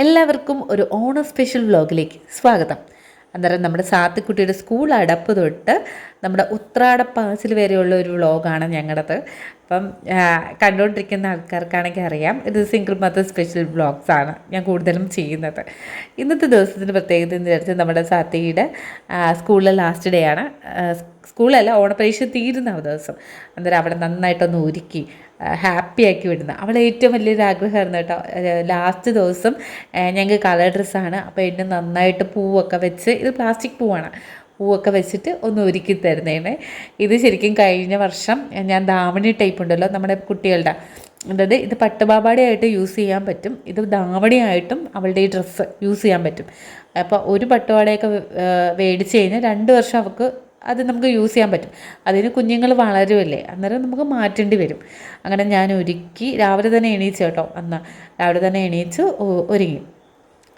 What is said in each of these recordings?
എല്ലാവർക്കും ഒരു ഓണം സ്പെഷ്യൽ വ്ലോഗിലേക്ക് സ്വാഗതം. അന്നേരം നമ്മുടെ സാത്തിക്കുട്ടിയുടെ സ്കൂൾ അടപ്പ് തൊട്ട് നമ്മുടെ ഉത്രാടപ്പാസിൽ വരെയുള്ള ഒരു വ്ലോഗാണ് ഞങ്ങളുടേത്. അപ്പം കണ്ടുകൊണ്ടിരിക്കുന്ന ആൾക്കാർക്കാണെങ്കിൽ അറിയാം, ഇത് സിംഗിൾ മദർ സ്പെഷ്യൽ വ്ലോഗ്സാണ് ഞാൻ കൂടുതലും ചെയ്യുന്നത്. ഇന്നത്തെ ദിവസത്തിൻ്റെ പ്രത്യേകത എന്ന് വിചാരിച്ചാൽ നമ്മുടെ സാത്തിയുടെ സ്കൂളിലെ ലാസ്റ്റ് ഡേ ആണ്. സ്കൂളല്ല, ഓണപരീക്ഷ തീരുന്ന ദിവസം. അന്നേരം അവിടെ നന്നായിട്ടൊന്ന് ഒരുക്കി ഹാപ്പിയാക്കി വിടുന്ന അവളെ ഏറ്റവും വലിയൊരു ആഗ്രഹമായിരുന്നു കേട്ടോ. ലാസ്റ്റ് ദിവസം ഞങ്ങൾക്ക് കളർ ഡ്രസ്സാണ്, അപ്പോൾ എന്നെ നന്നായിട്ട് പൂവൊക്കെ വെച്ച്, ഇത് പ്ലാസ്റ്റിക് പൂവാണ്, പൂവൊക്കെ വെച്ചിട്ട് ഒന്ന് ഒരുക്കി തരുന്നേനെ. ഇത് ശരിക്കും കഴിഞ്ഞ വർഷം ഞാൻ ദാവണി ടൈപ്പ് ഉണ്ടല്ലോ നമ്മുടെ കുട്ടികളുടെ, അതായത് ഇത് പട്ടുപാവാടയായിട്ട് യൂസ് ചെയ്യാൻ പറ്റും, ഇത് ദാവണിയായിട്ടും അവളുടെ ഈ ഡ്രസ്സ് യൂസ് ചെയ്യാൻ പറ്റും. അപ്പോൾ ഒരു പട്ടുപാവാടയൊക്കെ മേടിച്ച് കഴിഞ്ഞാൽ 2 വർഷം അവൾക്ക് അത് നമുക്ക് യൂസ് ചെയ്യാൻ പറ്റും. അതിന് കുഞ്ഞുങ്ങൾ വളരുമല്ലേ, അന്നേരം നമുക്ക് മാറ്റേണ്ടി വരും. അങ്ങനെ ഞാൻ ഒരുക്കി രാവിലെ തന്നെ എണീച്ചു കേട്ടോ. രാവിലെ തന്നെ എണീച്ച് ഒരുങ്ങി.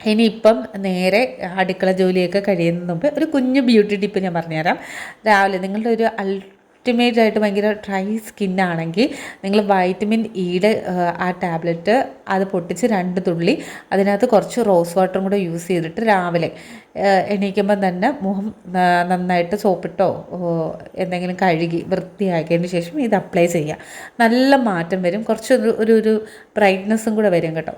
ഇനിയിപ്പം നേരെ അടുക്കള ജോലിയൊക്കെ കഴിയുന്നതിന് മുമ്പ് ഒരു കുഞ്ഞു ബ്യൂട്ടി ടിപ്പ് ഞാൻ പറഞ്ഞുതരാം. രാവിലെ നിങ്ങളുടെ ഒരു അൾട്ടിമേറ്റായിട്ട് ഭയങ്കര ഡ്രൈ സ്കിന്നാണെങ്കിൽ നിങ്ങൾ വൈറ്റമിൻ ഇയുടെ ആ ടാബ്ലറ്റ് അത് പൊട്ടിച്ച് 2 തുള്ളി അതിനകത്ത് കുറച്ച് റോസ് വാട്ടറും കൂടെ യൂസ് ചെയ്തിട്ട് രാവിലെ എണീക്കുമ്പം തന്നെ മുഖം നന്നായിട്ട് സോപ്പിട്ടോ എന്തെങ്കിലും കഴുകി വൃത്തിയാക്കിയതിന് ശേഷം ഇത് അപ്ലൈ ചെയ്യുക. നല്ല മാറ്റം വരും, കുറച്ച് ഒരു ബ്രൈറ്റ്നസ്സും കൂടെ വരും കേട്ടോ.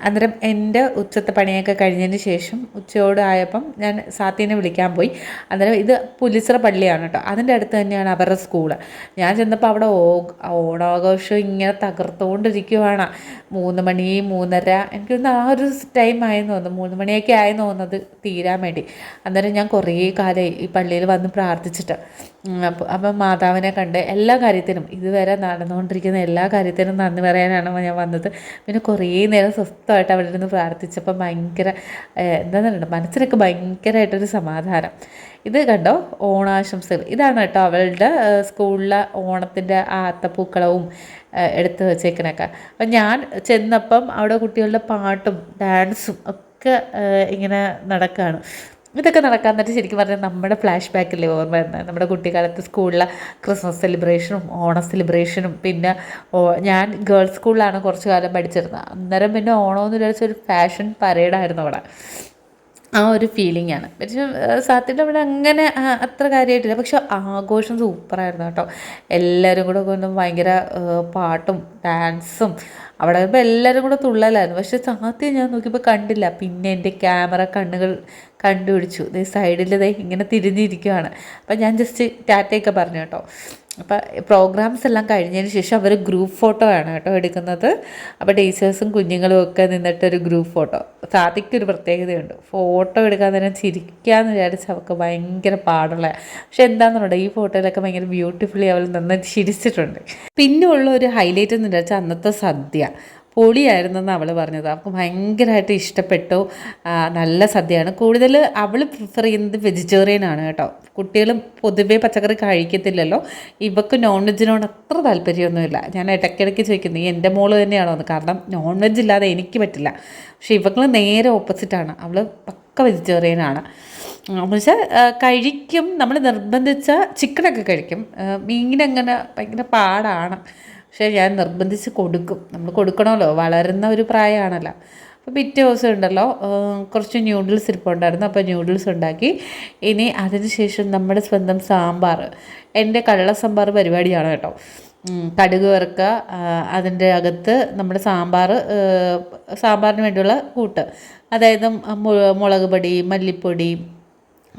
അന്നേരം എൻ്റെ ഉച്ചത്തെ പണിയൊക്കെ കഴിഞ്ഞതിന് ശേഷം ഉച്ചയോട് ആയപ്പം ഞാൻ സാത്തീനെ വിളിക്കാൻ പോയി. അന്നേരം ഇത് പുലിച്ചിറ പള്ളിയാണ് കേട്ടോ, അതിൻ്റെ അടുത്ത് തന്നെയാണ് അവരുടെ സ്കൂള്. ഞാൻ ചെന്നപ്പോൾ അവിടെ ഓണാഘോഷം ഇങ്ങനെ തകർത്തുകൊണ്ടിരിക്കുവാണ്. 3 മണി 3:30 എനിക്കൊന്ന് ആ ഒരു ടൈം ആയെന്ന് തോന്നുന്നു, 3 മണിയൊക്കെ ആയെന്ന് തോന്നുന്നത് തീരാൻ വേണ്ടി. അന്നേരം ഞാൻ കുറേ കാലമായി ഈ പള്ളിയിൽ വന്ന് പ്രാർത്ഥിച്ചിട്ട്. അപ്പം മാതാവിനെ കണ്ട് എല്ലാ കാര്യത്തിനും ഇതുവരെ നടന്നുകൊണ്ടിരിക്കുന്ന എല്ലാ കാര്യത്തിനും നന്ദി പറയാനാണ് ഞാൻ വന്നത്. പിന്നെ കുറേ നേരം സ്വസ്ഥമായിട്ട് അവിടെ നിന്ന് പ്രാർത്ഥിച്ചപ്പോൾ ഭയങ്കര എന്താണെന്ന് പറയുക, മനസ്സിനൊക്കെ ഭയങ്കരമായിട്ടൊരു സമാധാനം. ഇത് കണ്ടോ, ഓണാശംസകൾ. ഇതാണ് കേട്ടോ അവളുടെ സ്കൂളിലെ ഓണത്തിൻ്റെ ആ അത്തപ്പൂക്കളവും എടുത്ത് വെച്ചേക്കണൊക്കെ. അപ്പം ഞാൻ ചെന്നപ്പം അവിടെ കുട്ടികളുടെ പാട്ടും ഡാൻസും ഒക്കെ ഇങ്ങനെ നടക്കുകയാണ്. ഇതൊക്കെ നടക്കാൻ തന്നെ ശരിക്കും പറഞ്ഞാൽ നമ്മുടെ ഫ്ലാഷ് ബാക്കില്ലേ ഓർമ്മ വരുന്നത്. നമ്മുടെ കുട്ടിക്കാലത്ത് സ്കൂളിലെ ക്രിസ്മസ് സെലിബ്രേഷനും ഓണ സെലിബ്രേഷനും. പിന്നെ ഞാൻ ഗേൾസ് സ്കൂളിലാണ് കുറച്ച് കാലം പഠിച്ചിരുന്നത്. അന്നേരം പിന്നെ ഓണമെന്ന് വിചാരിച്ച ഒരു ഫാഷൻ പരേഡായിരുന്നു അവിടെ. ആ ഒരു ഫീലിംഗാണ്. പക്ഷേ സാത്തിൻ്റെ അവിടെ അങ്ങനെ അത്ര കാര്യമായിട്ടില്ല, പക്ഷെ ആഘോഷം സൂപ്പറായിരുന്നു കേട്ടോ. എല്ലാവരും കൂടെ കൊണ്ടും ഭയങ്കര പാട്ടും ഡാൻസും അവിടെ ആകുമ്പോൾ എല്ലാവരും കൂടെ തുള്ളലായിരുന്നു. പക്ഷേ സാത്തി ഞാൻ നോക്കിയപ്പോൾ കണ്ടില്ല. പിന്നെ എൻ്റെ ക്യാമറ കണ്ണുകൾ കണ്ടുപിടിച്ചു, സൈഡിൽ ഇങ്ങനെ തിരിഞ്ഞിരിക്കുകയാണ്. അപ്പം ഞാൻ ജസ്റ്റ് ടാറ്റയൊക്കെ പറഞ്ഞു കേട്ടോ. അപ്പോൾ പ്രോഗ്രാംസ് എല്ലാം കഴിഞ്ഞതിന് ശേഷം അവർ ഗ്രൂപ്പ് ഫോട്ടോ ആണ് കേട്ടോ എടുക്കുന്നത്. അപ്പോൾ ടീച്ചേഴ്സും കുഞ്ഞുങ്ങളും ഒക്കെ നിന്നിട്ടൊരു ഗ്രൂപ്പ് ഫോട്ടോ. സാധിക്കൊരു പ്രത്യേകതയുണ്ട്, ഫോട്ടോ എടുക്കാൻ തന്നെ ചിരിക്കാമെന്ന് വിചാരിച്ച് അവൾക്ക് ഭയങ്കര പാടുള്ള. പക്ഷെ എന്താണെന്നുണ്ടോ, ഈ ഫോട്ടോയിലൊക്കെ ഭയങ്കര ബ്യൂട്ടിഫുള്ളി അവൾ നന്നായി ചിരിച്ചിട്ടുണ്ട്. പിന്നെ ഉള്ള ഒരു ഹൈലൈറ്റ് എന്ന് വിചാരിച്ചാൽ അന്നത്തെ സദ്യ പൊളിയായിരുന്നെന്ന് അവൾ പറഞ്ഞത്. അവൾക്ക് ഭയങ്കരമായിട്ട് ഇഷ്ടപ്പെട്ടു. നല്ല സദ്യയാണ്. കൂടുതൽ അവൾ പ്രിഫർ ചെയ്യുന്നത് വെജിറ്റേറിയനാണ് കേട്ടോ. കുട്ടികൾ പൊതുവേ പച്ചക്കറി കഴിക്കത്തില്ലല്ലോ. ഇവൾക്ക് നോൺ വെജിനോട് അത്ര താല്പര്യമൊന്നുമില്ല. ഞാൻ ഇടയ്ക്കിടയ്ക്ക് ചോദിക്കുന്നു, ഈ എൻ്റെ മോള് തന്നെയാണോ എന്ന്. കാരണം നോൺ വെജ് ഇല്ലാതെ എനിക്ക് പറ്റില്ല. പക്ഷേ ഇവൾക്ക് നേരെ ഓപ്പോസിറ്റാണ്, അവൾ പക്ക വെജിറ്റേറിയനാണ്. പക്ഷേ കഴിക്കും, നമ്മൾ നിർബന്ധിച്ച ചിക്കനൊക്കെ കഴിക്കും. മീനങ്ങനെ ഭയങ്കര പാടാണ്. പക്ഷേ ഞാൻ നിർബന്ധിച്ച് കൊടുക്കും, നമ്മൾ കൊടുക്കണമല്ലോ, വളരുന്ന ഒരു പ്രായമാണല്ലോ. അപ്പോൾ പിറ്റേ ദിവസം ഉണ്ടല്ലോ കുറച്ച് ന്യൂഡിൽസ് ഇരിപ്പുണ്ടായിരുന്നു. അപ്പോൾ ന്യൂഡിൽസ് ഉണ്ടാക്കി. ഇനി അതിന് ശേഷം നമ്മുടെ സ്വന്തം സാമ്പാർ, എൻ്റെ കള്ള സാമ്പാർ പരിപാടിയാണ് കേട്ടോ. കടുക് വറുക്കുക, അതിൻ്റെ അകത്ത് നമ്മുടെ സാമ്പാറിന് വേണ്ടിയുള്ള കൂട്ട്, അതായത് മുളക് പൊടി, മല്ലിപ്പൊടി,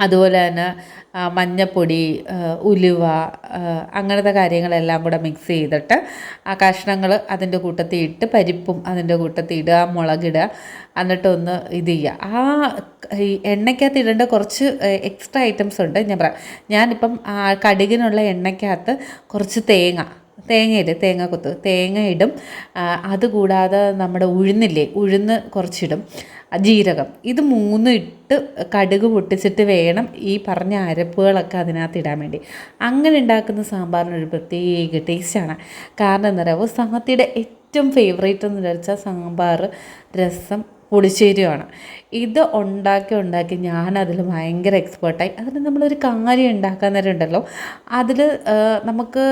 അതുപോലെ തന്നെ മഞ്ഞൾപ്പൊടി, ഉലുവ, അങ്ങനത്തെ കാര്യങ്ങളെല്ലാം കൂടെ മിക്സ് ചെയ്തിട്ട് ആ കഷ്ണങ്ങൾ അതിൻ്റെ കൂട്ടത്തിൽ ഇട്ട്, പരിപ്പും അതിൻ്റെ കൂട്ടത്തിൽ ഇടുക, മുളകിടുക, എന്നിട്ടൊന്ന് ഇത് ചെയ്യുക. ഈ എണ്ണയ്ക്കകത്ത് ഇടേണ്ട കുറച്ച് എക്സ്ട്രാ ഐറ്റംസ് ഉണ്ട്. ഞാനിപ്പം കടുകിനുള്ള എണ്ണയ്ക്കകത്ത് കുറച്ച് തേങ്ങ ഇടും. അതുകൂടാതെ നമ്മുടെ ഉഴുന്ന് കുറച്ചിടും, ജീരകം, ഇത് 3 ഇട്ട് കടുക് പൊട്ടിച്ചിട്ട് വേണം ഈ പറഞ്ഞ അരപ്പുകളൊക്കെ അതിനകത്ത് ഇടാൻ വേണ്ടി. അങ്ങനെ ഉണ്ടാക്കുന്ന സാമ്പാറിനൊരു പ്രത്യേക ടേസ്റ്റാണ്. കാരണം എന്താ പറയുക, സാത്തിയുടെ ഏറ്റവും ഫേവറേറ്റ് എന്ന് വിചാരിച്ചാൽ സാമ്പാർ, രസം, പുളിശ്ശേരിയുമാണ്. ഇത് ഉണ്ടാക്കി ഞാനതിൽ ഭയങ്കര എക്സ്പേർട്ടായി. അതിന് നമ്മളൊരു കാര്യം ഉണ്ടാക്കാൻ നേരം ഉണ്ടല്ലോ, അതിൽ നമുക്ക്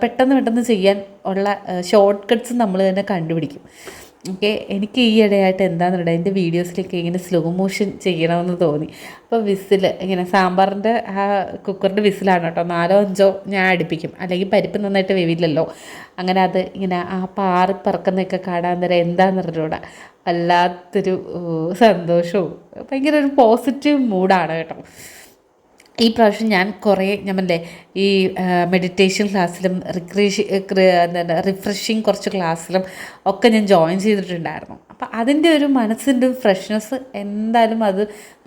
പെട്ടെന്ന് ചെയ്യാൻ ഉള്ള ഷോർട്ട് കട്ട്സ് നമ്മൾ തന്നെ കണ്ടുപിടിക്കും. ഓക്കെ. എനിക്ക് ഈ ഇടയായിട്ട് എന്താണെന്ന് പറയുക, എൻ്റെ വീഡിയോസിലൊക്കെ ഇങ്ങനെ സ്ലോ മോഷൻ ചെയ്യണമെന്ന് തോന്നി. അപ്പോൾ വിസിൽ ഇങ്ങനെ സാമ്പാറിൻ്റെ ആ കുക്കറിൻ്റെ വിസിലാണ് കേട്ടോ, 4-5 ഞാൻ അടുപ്പിക്കും, അല്ലെങ്കിൽ പരിപ്പ് നന്നായിട്ട് വേവില്ലല്ലോ. അങ്ങനെ അത് ഇങ്ങനെ ആ പാറി പറക്കുന്നതൊക്കെ കാണാൻ നേരം എന്താണെന്ന് അറിഞ്ഞൂടാ, വല്ലാത്തൊരു സന്തോഷവും ഭയങ്കര ഒരു പോസിറ്റീവ് മൂഡാണ് കേട്ടോ. ഈ പ്രാവശ്യം ഞാൻ പറഞ്ഞില്ലേ, ഈ മെഡിറ്റേഷൻ ക്ലാസ്സിലും റിഫ്രഷിങ് കുറച്ച് ക്ലാസ്സിലും ഒക്കെ ഞാൻ ജോയിൻ ചെയ്തിട്ടുണ്ടായിരുന്നു. അപ്പം അതിൻ്റെ ഒരു മനസ്സിൻ്റെ ഫ്രഷ്നെസ് എന്തായാലും അത്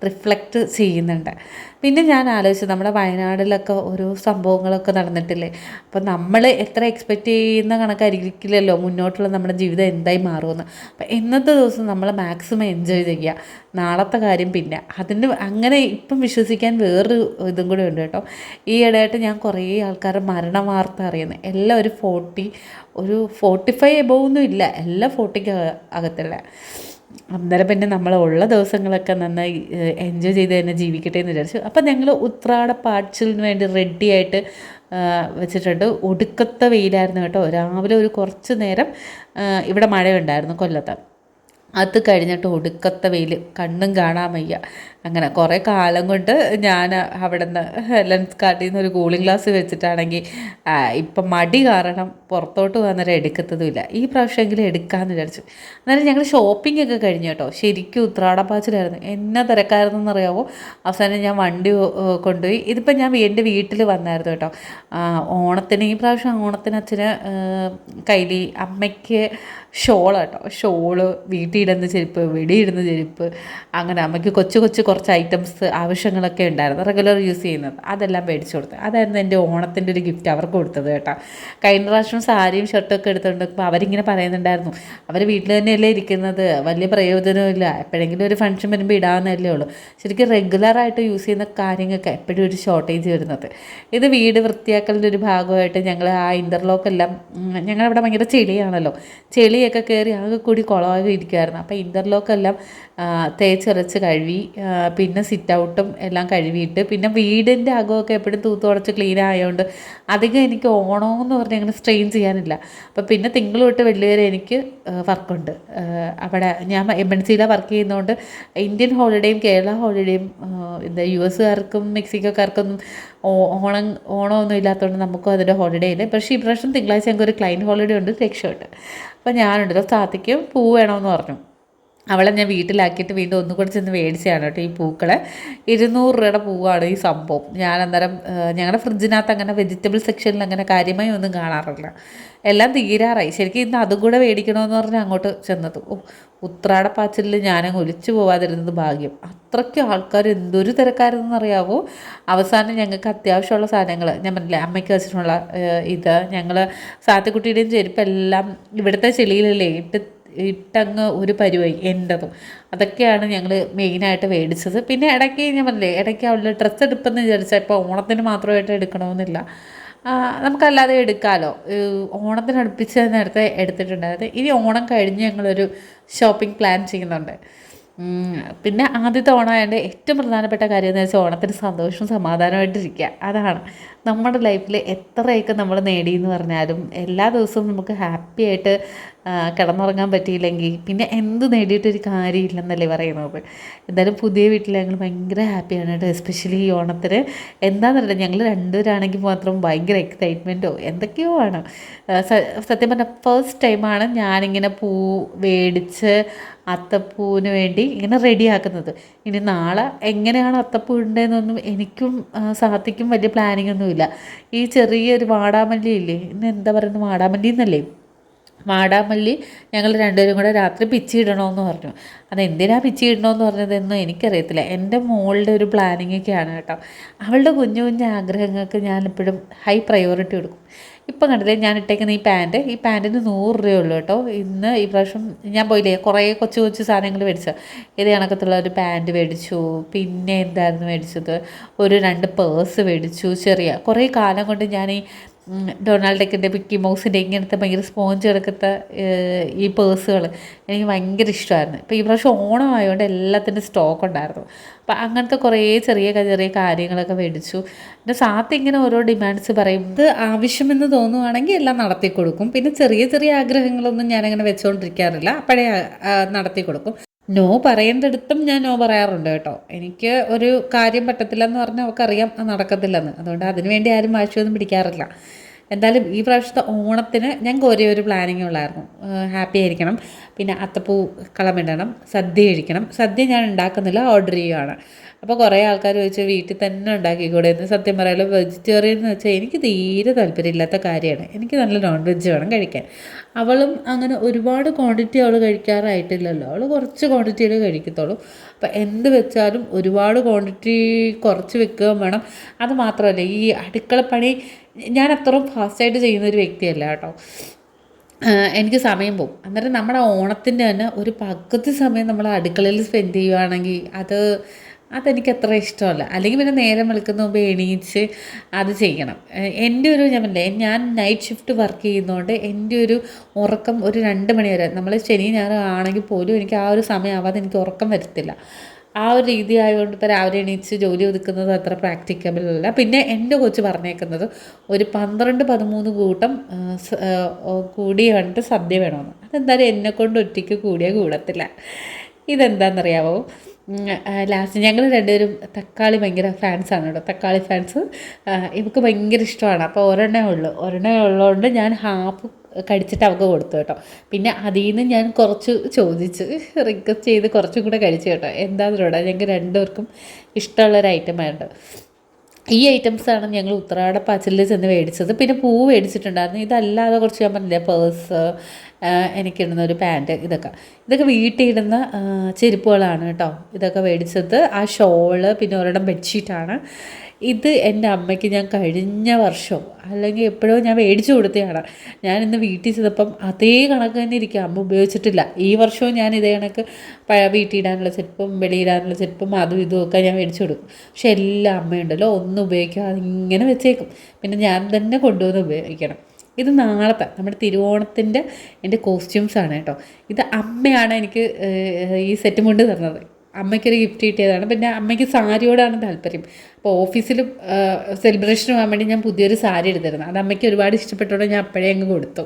റിഫ്ലക്റ്റ് ചെയ്യുന്നുണ്ട്. പിന്നെ ഞാൻ ആലോചിച്ചു, നമ്മുടെ വയനാട്ടിലൊക്കെ ഓരോ സംഭവങ്ങളൊക്കെ നടന്നിട്ടില്ലേ, അപ്പം നമ്മൾ എത്ര എക്സ്പെക്റ്റ് ചെയ്യുന്ന കണക്കായിരിക്കില്ലല്ലോ മുന്നോട്ടുള്ള നമ്മുടെ ജീവിതം എന്തായി മാറുമെന്ന്. അപ്പം ഇന്നത്തെ ദിവസം നമ്മൾ മാക്സിമം എൻജോയ് ചെയ്യുക, നാളത്തെ കാര്യം പിന്നെ അതിന് അങ്ങനെ ഇപ്പം വിശ്വസിക്കാൻ വേറൊരു ഇതും കൂടെ ഉണ്ട് കേട്ടോ. ഈ ഇടയായിട്ട് ഞാൻ കുറേ ആൾക്കാരുടെ മരണ വാർത്ത അറിയുന്നത്, എല്ലാം ഒരു 45 എബോവ് ഒന്നും ഇല്ല, എല്ലാം 40ക്ക് അകത്തുള്ള. അന്നേരം പിന്നെ നമ്മളുള്ള ദിവസങ്ങളൊക്കെ നന്നായി എൻജോയ് ചെയ്ത് തന്നെ ജീവിക്കട്ടെ എന്ന് വിചാരിച്ചു. അപ്പം ഞങ്ങൾ ഉത്രാട പാച്ചിലിന് വേണ്ടി റെഡിയായിട്ട് വെച്ചിട്ടുണ്ട്. ഒടുക്കത്തെ വെയിലായിരുന്നു കേട്ടോ. രാവിലെ ഒരു കുറച്ച് നേരം ഇവിടെ മഴയുണ്ടായിരുന്നു കൊല്ലത്ത്. അത് കഴിഞ്ഞിട്ട് ഒടുക്കത്തെ വെയിൽ, കണ്ണും കാണാൻ വയ്യ. അങ്ങനെ കുറേ കാലം കൊണ്ട് ഞാൻ അവിടെ നിന്ന് ലെൻസ് കാർട്ടിൽ നിന്ന് ഒരു കൂളിംഗ് ഗ്ലാസ് വെച്ചിട്ടാണെങ്കിൽ ഇപ്പം മടി കാരണം പുറത്തോട്ട് വന്നേരം എടുക്കത്തതുമില്ല. ഈ പ്രാവശ്യമെങ്കിലും എടുക്കാമെന്ന് വിചാരിച്ചു. അന്നേരം ഞങ്ങൾ ഷോപ്പിംഗ് ഒക്കെ കഴിഞ്ഞു കേട്ടോ. ശരിക്കും ഉത്രാടപ്പാച്ചിലായിരുന്നു. എന്നാ തിരക്കായിരുന്നു എന്നറിയാമോ. അവസാനം ഞാൻ വണ്ടി കൊണ്ടുപോയി. ഇതിപ്പോൾ ഞാൻ എൻ്റെ വീട്ടിൽ വന്നായിരുന്നു കേട്ടോ. ഓണത്തിന്, ഈ പ്രാവശ്യം ഓണത്തിന് അച്ഛന് കൈലി, അമ്മയ്ക്ക് ഷോളാട്ടോ. ഷോള്, വീട്ടിലിടുന്ന ചെരുപ്പ്, വെടിയിടുന്ന ചെരുപ്പ്, അങ്ങനെ അമ്മയ്ക്ക് കുറച്ച് ഐറ്റംസ് ആവശ്യങ്ങളൊക്കെ ഉണ്ടായിരുന്നു, റെഗുലർ യൂസ് ചെയ്യുന്നത്. അതെല്ലാം മേടിച്ചു കൊടുത്തത്. അതായിരുന്നു എൻ്റെ ഓണത്തിൻ്റെ ഒരു ഗിഫ്റ്റ് അവർക്ക് കൊടുത്തത് കേട്ടോ. കഴിഞ്ഞ പ്രാവശ്യം സാരിയും ഷർട്ടൊക്കെ എടുത്തുകൊണ്ടിരിക്കുമ്പോൾ അവരിങ്ങനെ പറയുന്നുണ്ടായിരുന്നു, അവർ വീട്ടിൽ തന്നെയല്ലേ ഇരിക്കുന്നത്, വലിയ പ്രയോജനമില്ല, എപ്പോഴെങ്കിലും ഒരു ഫംഗ്ഷൻ വരുമ്പോൾ ഇടാവുന്നതല്ലേ ഉള്ളൂ. ശരിക്കും റെഗുലറായിട്ട് യൂസ് ചെയ്യുന്ന കാര്യങ്ങൾക്ക് എപ്പോഴും ഒരു ഷോർട്ടേജ് വരുന്നത്. ഇത് വീട് വൃത്തിയാക്കലിൻ്റെ ഒരു ഭാഗമായിട്ട് ഞങ്ങൾ ആ ഇൻ്റർലോക്കെല്ലാം, ഞങ്ങളവിടെ ഭയങ്കര ചെളിയാണല്ലോ, ചെളിയൊക്കെ കയറി ആകെ കൂടി കുളമായി ഇരിക്കുമായിരുന്നു. അപ്പോൾ ഇൻ്റർലോക്കെല്ലാം തേച്ചരച്ച് കഴുകി, പിന്നെ സിറ്റ് ഔട്ടും എല്ലാം കഴുകിയിട്ട്, പിന്നെ വീടിൻ്റെ അകമൊക്കെ എപ്പോഴും തൂത്തുടച്ച് ക്ലീൻ ആയതുകൊണ്ട് അധികം എനിക്ക് ഓണമെന്ന് പറഞ്ഞ് അങ്ങനെ സ്ട്രെയിൻ ചെയ്യാനില്ല. അപ്പോൾ പിന്നെ തിങ്കൾ തൊട്ട് വെള്ളി വരെ എനിക്ക് വർക്കുണ്ട് അവിടെ. ഞാൻ MNCയിലാണ് വർക്ക് ചെയ്യുന്നതുകൊണ്ട് ഇന്ത്യൻ ഹോളിഡേയും കേരള ഹോളിഡേയും US മെക്സിക്കോക്കാർക്കൊന്നും ഓണമൊന്നും ഇല്ലാത്തതുകൊണ്ട് നമുക്കും അതിൻ്റെ ഹോളിഡേ ഇല്ല. പക്ഷേ ഈ പ്രാവശ്യം തിങ്കളാഴ്ച ഞങ്ങൾക്ക് ഒരു ക്ലൈൻറ്റ് ഹോളിഡേ ഉണ്ട്, രക്ഷയുണ്ട്. അപ്പോൾ ഞാനുണ്ടല്ലോ താത്തയ്ക്ക് പൂ വേണമെന്ന് പറഞ്ഞു. അവളെ ഞാൻ വീട്ടിലാക്കിയിട്ട് വീണ്ടും ഒന്നുകൂടി ചെന്ന് മേടിച്ചതാണ് കേട്ടോ ഈ പൂക്കളെ. 200 രൂപയുടെ പൂവാണ് ഈ സംഭവം. ഞാൻ അന്നേരം ഞങ്ങളുടെ ഫ്രിഡ്ജിനകത്ത് അങ്ങനെ വെജിറ്റബിൾ സെക്ഷനിൽ അങ്ങനെ കാര്യമായി ഒന്നും കാണാറില്ല, എല്ലാം തീരാറായി. ശരിക്കും ഇന്ന് അതും കൂടെ മേടിക്കണമെന്ന് പറഞ്ഞാൽ അങ്ങോട്ട് ചെന്നത്. ഉത്രാടപ്പാച്ചിലിൽ ഞാനങ്ങ് ഒലിച്ചു പോവാതിരുന്നത് ഭാഗ്യം. അത്രയ്ക്കും ആൾക്കാർ എന്തൊരു തിരക്കാരെന്ന് അറിയാവോ. അവസാനം ഞങ്ങൾക്ക് അത്യാവശ്യമുള്ള സാധനങ്ങൾ ഞാൻ പറഞ്ഞില്ലേ, അമ്മയ്ക്ക് വെച്ചിട്ടുള്ള ഇത്, ഞങ്ങൾ സാത്തിക്കുട്ടിയുടെയും ചെരുപ്പെല്ലാം ഇവിടുത്തെ ചെളിയിലല്ലേ ഇട്ടങ്ങ് ഒരു പരുവായി എൻ്റെതും. അതൊക്കെയാണ് ഞങ്ങൾ മെയിനായിട്ട് മേടിച്ചത്. പിന്നെ ഇടയ്ക്ക് ഞാൻ പറഞ്ഞില്ലേ, ഇടയ്ക്ക് അവളുടെ ഡ്രസ്സ് എടുപ്പെന്ന് വിചാരിച്ചാൽ ഇപ്പോൾ ഓണത്തിന് മാത്രമായിട്ട് എടുക്കണമെന്നില്ല, നമുക്കല്ലാതെ എടുക്കാമല്ലോ. ഓണത്തിന് അടുപ്പിച്ച് നേരത്തെ എടുത്തിട്ടുണ്ടായത്. ഇനി ഓണം കഴിഞ്ഞ് ഞങ്ങളൊരു ഷോപ്പിംഗ് പ്ലാൻ ചെയ്യുന്നുണ്ട്. പിന്നെ ആദ്യത്തെ ഓണമായതുകൊണ്ട് ഏറ്റവും പ്രധാനപ്പെട്ട കാര്യം എന്ന് വെച്ചാൽ ഓണത്തിന് സന്തോഷവും സമാധാനമായിട്ടിരിക്കുക. അതാണ് നമ്മുടെ ലൈഫിൽ എത്രയൊക്കെ നമ്മൾ നേടിയെന്ന് പറഞ്ഞാലും എല്ലാ ദിവസവും നമുക്ക് ഹാപ്പി ആയിട്ട് കിടന്നുറങ്ങാൻ പറ്റിയില്ലെങ്കിൽ പിന്നെ എന്ത് നേടിയിട്ടൊരു കാര്യമില്ലെന്നല്ലേ പറയുന്നത്. എന്തായാലും പുതിയ വീട്ടിൽ ഞങ്ങൾ ഭയങ്കര ഹാപ്പിയാണ് കേട്ടോ. എസ്പെഷ്യലി ഈ ഓണത്തിന് എന്താണെന്നറിയില്ല, ഞങ്ങൾ രണ്ടുപേരാണെങ്കിൽ മാത്രം ഭയങ്കര എക്സൈറ്റ്മെൻറ്റോ എന്തൊക്കെയോ ആണ്. സത്യം പറഞ്ഞാൽ ഫസ്റ്റ് ടൈമാണ് ഞാനിങ്ങനെ പൂ മേടിച്ച് അത്തപ്പൂവിന് വേണ്ടി ഇങ്ങനെ റെഡിയാക്കുന്നത്. ഇനി നാളെ എങ്ങനെയാണ് അത്തപ്പൂ ഉണ്ടതെന്നൊന്നും എനിക്കും സാധിക്കും വലിയ പ്ലാനിങ് ഒന്നുമില്ല. ഈ ചെറിയൊരു വാടാമല്ലി ഇല്ലേ, ഇന്ന് എന്താ പറയുന്നത്, വാടാമല്ലി എന്നല്ലേ, വാടാമല്ലി ഞങ്ങൾ രണ്ടുപേരും കൂടെ രാത്രി പിച്ചിടണമെന്ന് പറഞ്ഞു. അതെന്തിനാണ് പിച്ചിടണമെന്ന് പറഞ്ഞതെന്നും എനിക്കറിയത്തില്ല. എൻ്റെ മോളുടെ ഒരു പ്ലാനിങ്ങൊക്കെയാണ് കേട്ടോ. അവളുടെ കുഞ്ഞു കുഞ്ഞു ആഗ്രഹങ്ങൾക്ക് ഞാനിപ്പോഴും ഹൈ പ്രയോറിറ്റി കൊടുക്കും. ഇപ്പം കണ്ടില്ലേ ഞാൻ ഇട്ടേക്കുന്ന ഈ പാൻറ്റിന് 100 രൂപയുള്ളൂ കേട്ടോ. ഇന്ന് ഈ പ്രാവശ്യം ഞാൻ പോയില്ലേ, കുറേ കൊച്ചു സാധനങ്ങൾ മേടിച്ചു. ഇത് കണക്കത്തുള്ള ഒരു പാൻറ്റ് മേടിച്ചു. പിന്നെ എന്തായിരുന്നു മേടിച്ചത്, ഒരു 2 പേഴ്സ് മേടിച്ചു. ചെറിയ കുറേ കാലം കൊണ്ട് ഞാൻ ഈ ഡൊണാൾഡ് ഡക്കിൻ്റെ മിക്കി മൗസിൻ്റെ ഇങ്ങനത്തെ ഭയങ്കര സ്പോഞ്ച് എടുക്കത്തെ ഈ പേഴ്സുകൾ എനിക്ക് ഭയങ്കര ഇഷ്ടമായിരുന്നു. ഇപ്പോൾ ഈ പ്രാവശ്യം ഓണം ആയതുകൊണ്ട് എല്ലാത്തിൻ്റെ സ്റ്റോക്ക് ഉണ്ടായിരുന്നു. അപ്പോൾ അങ്ങനത്തെ കുറേ ചെറിയ ചെറിയ കാര്യങ്ങളൊക്കെ മേടിച്ചു. പിന്നെ സാത്ത് ഇങ്ങനെ ഓരോ ഡിമാൻഡ്സ് പറയും. ഇത് ആവശ്യമെന്ന് തോന്നുവാണെങ്കിൽ എല്ലാം നടത്തി കൊടുക്കും. പിന്നെ ചെറിയ ചെറിയ ആഗ്രഹങ്ങളൊന്നും ഞാനങ്ങനെ വെച്ചുകൊണ്ടിരിക്കാറില്ല, അപ്പോഴേ നടത്തി കൊടുക്കും. നോ പറയേണ്ടടുത്തും ഞാൻ നോ പറയാറുണ്ട് കേട്ടോ. എനിക്ക് ഒരു കാര്യം പറ്റത്തില്ല എന്ന് പറഞ്ഞാൽ അവൾക്കറിയാം അത് നടക്കത്തില്ലെന്ന്. അതുകൊണ്ട് അതിന് വേണ്ടി ആരും വാശിയൊന്നും പിടിക്കാറില്ല. എന്തായാലും ഈ പ്രാവശ്യത്തെ ഓണത്തിന് ഞങ്ങൾക്ക് ഒരേ ഒരു പ്ലാനിങ് ഉള്ളായിരുന്നു. ഹാപ്പി ആയിരിക്കണം, പിന്നെ അത്തപ്പൂ കളമിടണം, സദ്യ കഴിക്കണം. സദ്യ ഞാൻ ഉണ്ടാക്കുന്നില്ല, ഓർഡർ ചെയ്യുകയാണ്. അപ്പോൾ കുറേ ആൾക്കാർ ചോദിച്ചു വീട്ടിൽ തന്നെ ഉണ്ടാക്കിക്കൂടെ എന്ന്. സത്യം പറയാലോ, വെജിറ്റേറിയൻ എന്ന് വെച്ചാൽ എനിക്ക് തീരെ താല്പര്യമില്ലാത്ത കാര്യമാണ്. എനിക്ക് നല്ല നോൺ വെജ് വേണം കഴിക്കാൻ. അവളും അങ്ങനെ ഒരുപാട് ക്വാണ്ടിറ്റി അവൾ കഴിക്കാറായിട്ടില്ലല്ലോ, അവൾ കുറച്ച് ക്വാണ്ടിറ്റിയിൽ കഴിക്കത്തുള്ളൂ. അപ്പോൾ എന്ത് വെച്ചാലും ഒരുപാട് ക്വാണ്ടിറ്റി കുറച്ച് വെക്കുകയും വേണം. അത് മാത്രമല്ല, ഈ അടുക്കളപ്പണി ഞാൻ അത്രയും ഫാസ്റ്റായിട്ട് ചെയ്യുന്നൊരു വ്യക്തിയല്ല കേട്ടോ. എനിക്ക് സമയം പോകും. അന്നേരം നമ്മുടെ ഓണത്തിൻ്റെ തന്നെ ഒരു പകുതി സമയം നമ്മൾ അടുക്കളയിൽ സ്പെൻഡ് ചെയ്യുകയാണെങ്കിൽ അതെനിക്ക് അത്ര ഇഷ്ടമല്ല. അല്ലെങ്കിൽ പിന്നെ നേരം വെളുക്കുന്ന മുമ്പ് എണീച്ച് അത് ചെയ്യണം. എൻ്റെ ഒരു ഞാൻ നൈറ്റ് ഷിഫ്റ്റ് വർക്ക് ചെയ്യുന്നതുകൊണ്ട് എൻ്റെ ഒരു ഉറക്കം ഒരു 2 മണി വരെ, നമ്മൾ ശനി ഞായർ ആണെങ്കിൽ പോലും എനിക്ക് ആ ഒരു സമയമാവാതെ എനിക്ക് ഉറക്കം വരത്തില്ല. ആ ഒരു രീതി ആയതുകൊണ്ട് ഇപ്പോൾ രാവിലെ എണീച്ച് ജോലി ഒതുക്കുന്നത് അത്ര പ്രാക്ടിക്കബിൾ അല്ല. പിന്നെ എൻ്റെ കൊച്ച് പറഞ്ഞേക്കുന്നത് ഒരു 12-13 കൂട്ടം കൂടി കണ്ടിട്ട് സദ്യ വേണമെന്ന്. അതെന്തായാലും എന്നെക്കൊണ്ട് ഒറ്റയ്ക്ക് കൂടിയാൽ കൂടത്തില്ല. ഇതെന്താണെന്നറിയാമോ, ലാസ്റ്റ് ഞങ്ങൾ രണ്ടുപേരും തക്കാളി ഭയങ്കര ഫാൻസാണ് കേട്ടോ. തക്കാളി ഫാൻസ് ഇവൾക്ക് ഭയങ്കര ഇഷ്ടമാണ്. അപ്പോൾ ഒരെണ്ണേ ഉള്ളതുകൊണ്ട് ഞാൻ ഹാഫ് കടിച്ചിട്ട് അവൾക്ക് കൊടുത്തു കേട്ടോ. പിന്നെ അതിൽ നിന്ന് ഞാൻ കുറച്ച് ചോദിച്ച് റിക്വസ്റ്റ് ചെയ്ത് കുറച്ചും കൂടെ കഴിച്ചു കേട്ടോ. എന്താണെന്നോടാ, ഞങ്ങൾക്ക് രണ്ടുപേർക്കും ഇഷ്ടമുള്ളൊരു ഐറ്റമായിട്ട് ഈ ഐറ്റംസാണ് ഞങ്ങൾ ഉത്രാടപ്പാച്ചിലിൽ ചെന്ന് മേടിച്ചത്. പിന്നെ പൂ മേടിച്ചിട്ടുണ്ടായിരുന്നു. ഇതല്ലാതെ കുറച്ച് ഞാൻ പറഞ്ഞില്ലേ, പേഴ്സ്, എനിക്കിടുന്ന ഒരു പാൻറ്റ്, ഇതൊക്കെ വീട്ടിലിടുന്ന ചെരുപ്പുകളാണ് കേട്ടോ. ഇതൊക്കെ മേടിച്ചത്. ആ ഷോള്, പിന്നെ ഒരെണ്ണം ബെഡ്ഷീറ്റാണ്. ഇത് എൻ്റെ അമ്മയ്ക്ക് ഞാൻ കഴിഞ്ഞ വർഷം അല്ലെങ്കിൽ എപ്പോഴോ ഞാൻ മേടിച്ചു കൊടുത്തതാണ്. ഞാൻ ഇന്ന് വീട്ടിൽ ചെന്നപ്പം അതേ കണക്ക് തന്നെ ഇരിക്കുക, അമ്മ ഉപയോഗിച്ചിട്ടില്ല. ഈ വർഷവും ഞാൻ ഇതേ കണക്ക് വീട്ടിലിടാനുള്ള ചെരുപ്പും വെളിയിടാനുള്ള ചെരുപ്പും അതും ഇതും ഒക്കെ ഞാൻ മേടിച്ചു കൊടുക്കും. പക്ഷെ എല്ലാ അമ്മയുണ്ടല്ലോ ഒന്നും ഉപയോഗിക്കാതെ ഇങ്ങനെ വെച്ചേക്കും. പിന്നെ ഞാൻ തന്നെ കൊണ്ടുവന്ന് ഉപയോഗിക്കണം. ഇത് നാളത്തെ നമ്മുടെ തിരുവോണത്തിൻ്റെ എൻ്റെ കോസ്റ്റ്യൂംസാണ് കേട്ടോ. ഇത് അമ്മയാണ് എനിക്ക് ഈ സെറ്റും കൊണ്ട് തന്നത്. അമ്മയ്ക്കൊരു ഗിഫ്റ്റ് കിട്ടിയതാണ്. പിന്നെ അമ്മയ്ക്ക് സാരിയോടാണ് താല്പര്യം. അപ്പോൾ ഓഫീസിലും സെലിബ്രേഷന് പോകാൻ വേണ്ടി ഞാൻ പുതിയൊരു സാരി എടുത്തിരുന്നു. അത് അമ്മയ്ക്ക് ഒരുപാട് ഇഷ്ടപ്പെട്ടോടെ ഞാൻ അപ്പോഴേ അങ്ങ് കൊടുത്തു,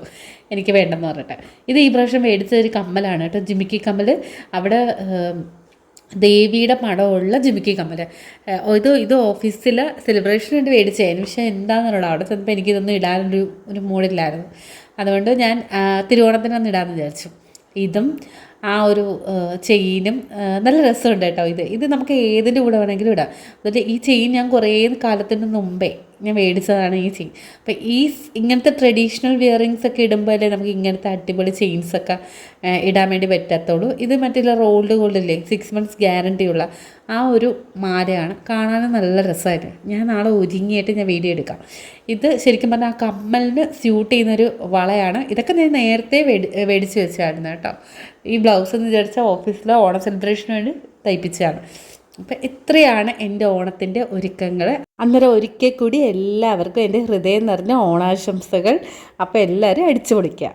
എനിക്ക് വേണ്ടെന്ന് പറഞ്ഞിട്ട്. ഇത് ഈ പ്രാവശ്യം മേടിച്ചൊരു കമ്മലാണ് കേട്ടോ, ജിമിക്കി കമ്മൽ. അവിടെ ദേവിയുടെ പടമുള്ള ജിമിക്കി കമ്മൽ. ഇത് ഓഫീസിൽ സെലിബ്രേഷന് വേണ്ടി മേടിച്ചതിന്. പക്ഷേ എന്താണെന്നുള്ളത് അവിടെ ചെന്നപ്പോൾ എനിക്കിതൊന്നും ഇടാനൊരു മൂഡില്ലായിരുന്നു. അതുകൊണ്ട് ഞാൻ തിരുവോണത്തിനൊന്നും ഇടാമെന്ന് വിചാരിച്ചു. ഇതും ആ ഒരു ചെയിനും നല്ല രസമുണ്ട് കേട്ടോ. ഇത് നമുക്ക് ഏതിൻ്റെ കൂടെ വേണമെങ്കിലും ഇടാം. അതുപോലെ ഈ ചെയിൻ ഞാൻ കുറേ കാലത്തിന് മുമ്പേ ഞാൻ മേടിച്ചതാണ് ഈ ചെയിൻ. അപ്പോൾ ഇങ്ങനത്തെ ട്രഡീഷണൽ വിയറിങ്സ് ഒക്കെ ഇടുമ്പോഴല്ലേ നമുക്ക് ഇങ്ങനത്തെ അടിപൊളി ചെയിൻസൊക്കെ ഇടാൻ വേണ്ടി പറ്റത്തുള്ളൂ. ഇത് മറ്റുള്ള റോൾഡ് ഗോൾഡില്ലേ, 6 months ഗ്യാരണ്ടിയുള്ള ആ ഒരു മാലയാണ്. കാണാനും നല്ല രസമായിട്ട്. ഞാൻ നാളെ ഒരുങ്ങിയിട്ട് ഞാൻ വീഡിയോ എടുക്കാം. ഇത് ശരിക്കും പറഞ്ഞാൽ ആ കമ്മലിന് സ്യൂട്ട് ചെയ്യുന്നൊരു വളയാണ്. ഇതൊക്കെ ഞാൻ നേരത്തെ മേടിച്ച് വെച്ചായിരുന്നു കേട്ടോ. ഈ ബ്ലൗസ് എന്ന് വിചാരിച്ചാൽ ഓഫീസിലെ ഓണ സെലിബ്രേഷന് വേണ്ടി തയ്പ്പിച്ചതാണ്. അപ്പം ഇത്രയാണ് എൻ്റെ ഓണത്തിൻ്റെ ഒരുക്കങ്ങൾ. അന്നേരം ഒരിക്കൽ കൂടി എല്ലാവർക്കും എൻ്റെ ഹൃദയം നിറഞ്ഞ ഓണാശംസകൾ. അപ്പോൾ എല്ലാവരും അടിച്ചു പൊളിക്കുക.